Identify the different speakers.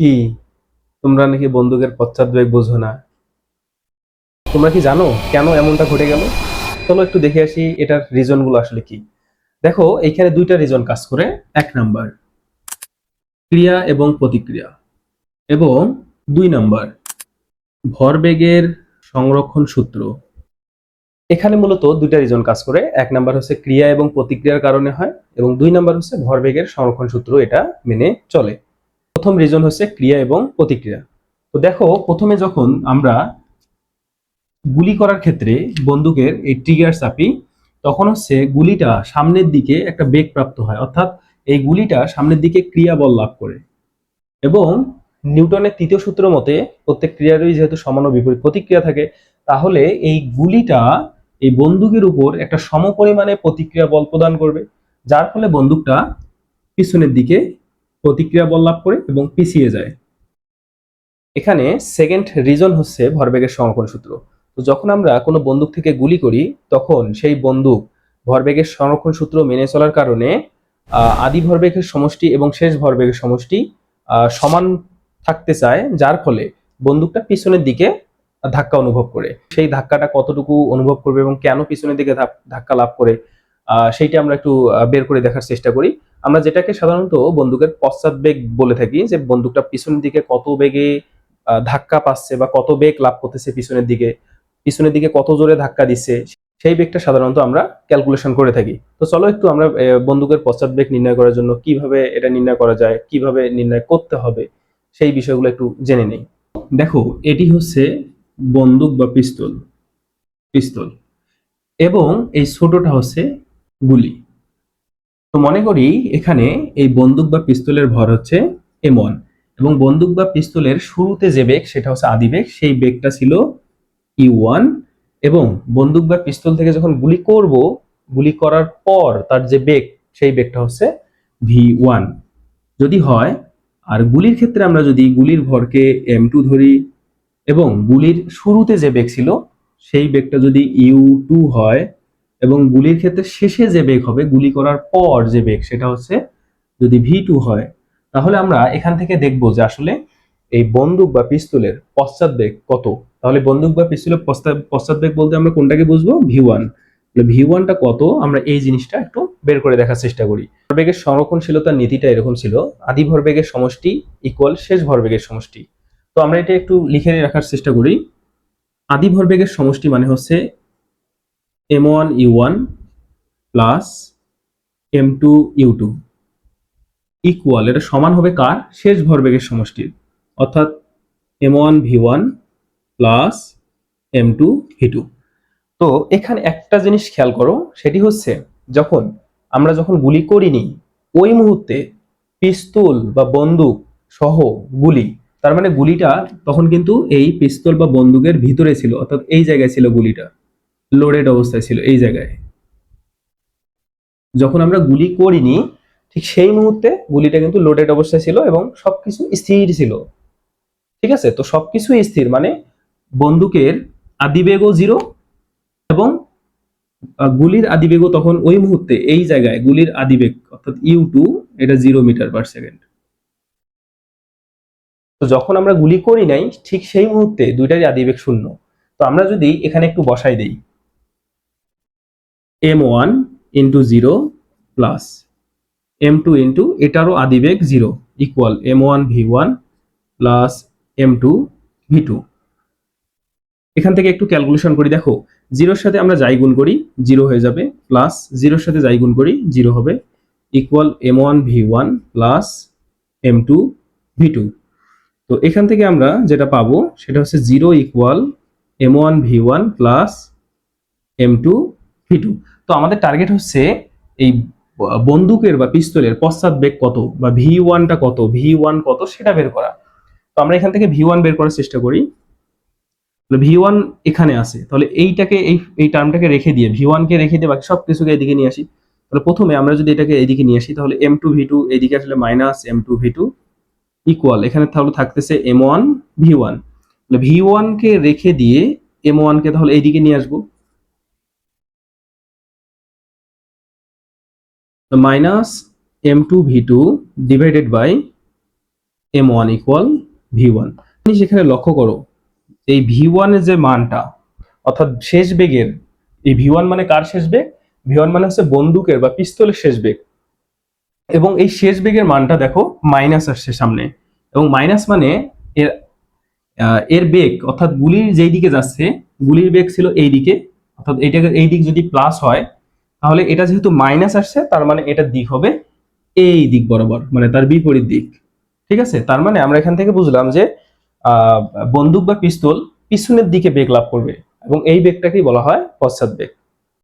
Speaker 1: কি তোমরা নাকি বন্দুকের পশ্চাৎবেগ বোঝো না? তোমরা কি জানো কেন এমনটা ঘটে গেল? চলো একটু দেখে আসি এটার রিজন গুলো আসলে কি। দেখো, এইখানে দুইটা রিজন কাজ করে। এক নাম্বার, ক্রিয়া এবং প্রতিক্রিয়া, এবং দুই নাম্বার, ভরবেগের সংরক্ষণ সূত্র। এখানে মূলত দুইটা রিজন কাজ করে। এক নাম্বার হচ্ছে ক্রিয়া এবং প্রতিক্রিয়ার কারণে হয়, এবং দুই নাম্বার হচ্ছে ভরবেগের সংরক্ষণ সূত্র এটা মেনে চলে। প্রথম রিজন হচ্ছে ক্রিয়া এবং প্রতিক্রিয়া। তো দেখো, প্রথমে যখন আমরা গুলি করার ক্ষেত্রে বন্দুকের এই ট্রিগার চাপি, তখন হচ্ছে গুলিটা সামনের দিকে একটা বেগ প্রাপ্ত হয়, অর্থাৎ এই গুলিটা সামনের দিকে ক্রিয়া বল লাভ করে। এবং নিউটনের তৃতীয় সূত্র মতে প্রত্যেক ক্রিয়ারই যেহেতু সমান ও বিপরীত প্রতিক্রিয়া থাকে, তাহলে এই গুলিটা এই বন্দুকের উপর একটা সমপরিমাণে প্রতিক্রিয়া বল প্রদান করবে, যার ফলে বন্দুকটা পিছনের দিকে প্রতিক্রিয়া বল লাভ করে এবং পিছিয়ে যায়। এখানে সেকেন্ড রিজন হচ্ছে ভরবেগের সংরক্ষণ সূত্র। তো যখন আমরা কোনো বন্দুক থেকে গুলি করি, তখন সেই বন্দুক ভরবেগের সংরক্ষণ সূত্র মেনে চলার কারণে আদি ভরবেগের সমষ্টি এবং শেষ ভরবেগের সমষ্টি সমান থাকতে চায়, যার ফলে বন্দুকটা পিছনের দিকে ধাক্কা অনুভব করে। সেই ধাক্কাটা কতটুকু অনুভব করবে এবং কেন পিছনের দিকে ধাক্কা লাভ করে, সেইটা আমরা একটু বের করে দেখার চেষ্টা করি। আমরা যেটাকে সাধারণত বন্দুকের পশ্চাৎবেগ বলে থাকি, যে বন্দুকটা পিছনের দিকে কত বেগে ধাক্কা পাচ্ছে বা কত বেগ লাভ করতেছে পিছনের দিকে কত জোরে ধাক্কা দিচ্ছে, সেই বেগটা সাধারণত আমরা ক্যালকুলেশন করে থাকি। তো চলো একটু আমরা বন্দুকের পশ্চাৎবেগ নির্ণয় করার জন্য কিভাবে এটা নির্ণয় করা যায়, কিভাবে নির্ণয় করতে হবে, সেই বিষয়গুলো একটু জেনে নেই। দেখো, এটি হচ্ছে বন্দুক বা পিস্তল পিস্তল এবং এই ছোটটা হচ্ছে গুলি। তো মনে করি এখানে এই বন্দুক বা পিস্তলের ভর হচ্ছে m1, এবং বন্দুক বা পিস্তলের শুরুতে যে বেগ সেটা হচ্ছে আদি বেগ, সেই বেগটা ছিল e1। এবং বন্দুক বা পিস্তল থেকে যখন গুলি করব, গুলি করার পর তার যে বেগ, সেই বেগটা হচ্ছে v1 যদি হয়। আর গুলির ক্ষেত্রে আমরা যদি গুলির ভরকে m2 ধরি, এবং গুলির শুরুতে যে বেগ ছিল সেই বেগটা যদি u2 হয়, এবং গুলির ক্ষেত্রে শেষে যে বেগ হবে, গুলি করার পর যে বেগ, সেটা হচ্ছে যদি v2 হয়, তাহলে আমরা এখান থেকে দেখব যে আসলে এই বন্দুক বা পিস্তলের পশ্চাৎবেগ কত। তাহলে বন্দুক বা পিস্তলের পশ্চাৎবেগ বলতে আমরা কোনটাকে বুঝবো? v1। v1টা কত, আমরা এই জিনিসটা একটু বের করে দেখার চেষ্টা করি। ভরবেগের সংরক্ষণশীলতার নীতিটা এরকম ছিল: আদি ভরবেগের সমষ্টি ইকুয়াল শেষ ভরবেগের সমষ্টি। তো আমরা এটা একটু লিখে রাখার চেষ্টা করি। আদি ভরবেগের সমষ্টি মানে হচ্ছে m1u1 প্লাস m2u2 ইকুয়াল, এটা সমান হবে কার? শেষ ভরবেগের সমষ্টির, অর্থাৎ m1v1 প্লাস m2v2। তো এখানে একটা জিনিস খেয়াল করো, সেটি হচ্ছে যখন আমরা গুলি করিনি, ওই মুহূর্তে পিস্তল বা বন্দুক সহ গুলি, তার মানে গুলিটা তখন কিন্তু এই পিস্তল বা বন্দুকের ভিতরে ছিল, অর্থাৎ এই জায়গায় ছিল গুলিটা, লোডেড অবস্থায় ছিল এই জায়গায়। যখন আমরা গুলি করিনি, ঠিক সেই মুহূর্তে গুলিটা কিন্তু লোডেড অবস্থায় ছিল এবং সবকিছু স্থির ছিল। ঠিক আছে, তো সবকিছু স্থির মানে বন্দুকের আদিবেগও জিরো, এবং গুলির আদিবেগও তখন ওই মুহূর্তে এই জায়গায় গুলির আদিবেগ অর্থাৎ u2, এটা 0 মিটার/সেকেন্ড। তো যখন আমরা গুলি করি নাই, ঠিক সেই মুহূর্তে দুইটারই আদিবেগ শূন্য। তো আমরা যদি এখানে একটু বসাই দেই, m1 into 0 plus m2 into এটারও আদিবেগ 0 ইকুয়াল m1v1 প্লাস m2v2। এখান থেকে একটু ক্যালকুলেশন করি। দেখো, জিরোর সাথে আমরা যাই গুণ করি জিরো হয়ে যাবে, প্লাস জিরোর সাথে যাই গুণ করি জিরো হবে, ইকুয়াল m1v1 প্লাস m2v2। তো এখান থেকে আমরা যেটা পাবো সেটা হচ্ছে 0 ইকুয়াল m1v1 প্লাস m2v2। তো আমাদের টার্গেট হচ্ছে এই বন্দুকের বা পিস্তলের পশ্চাৎবেগ কত, বা v1টা কত, v1 কত সেটা বের করা। তো আমরা এখান থেকে v1 বের করার চেষ্টা করি। v1 এখানে আছে, তাহলে এইটাকে এই টার্মটাকে রেখে দিয়ে, v1 কে রেখে দিয়ে বাকি সবকিছুকে এদিকে নিয়ে আসি। তাহলে প্রথমে আমরা যদি এটাকে এদিকে নিয়ে আসি, তাহলে m2v2 এদিকে আসলে মাইনাস m2v2 ইকুয়াল, এখানে তাহলে থাকতেছে m1v1। তাহলে v1 কে রেখে দিয়ে m1 কে তাহলে এইদিকে নিয়ে আসবো, minus m2v2 divided by m1 equal v1। তুমি সেখানে লক্ষ্য করো এই v1 এর যে মানটা, অর্থাৎ শেষ বেগের, এই v1 মানে কার শেষ বেগ? v1 মানে হচ্ছে বন্দুকের বা পিস্তলের শেষ বেগ। এবং এই শেষ বেগের মানটা দেখো মাইনাস আসছে সামনে, এবং মাইনাস মানে এর এর বেগ অর্থাৎ গুলির যেই দিকে যাচ্ছে, গুলির বেগ ছিল এই দিকে, অর্থাৎ এইটাকে এই দিক যদি প্লাস হয়, তাহলে এটা যেহেতু মাইনাস আসছে তার মানে এটার দিক হবে এই দিক বরাবর, মানে তার বিপরীত দিক। ঠিক আছে, তার মানে আমরা এখান থেকে বুঝলাম যে আহ, বন্দুক বা পিস্তল পিছনের দিকে বেগ লাভ করবে, এবং এই বেগটাকেই বলা হয় পশ্চাৎ বেগ।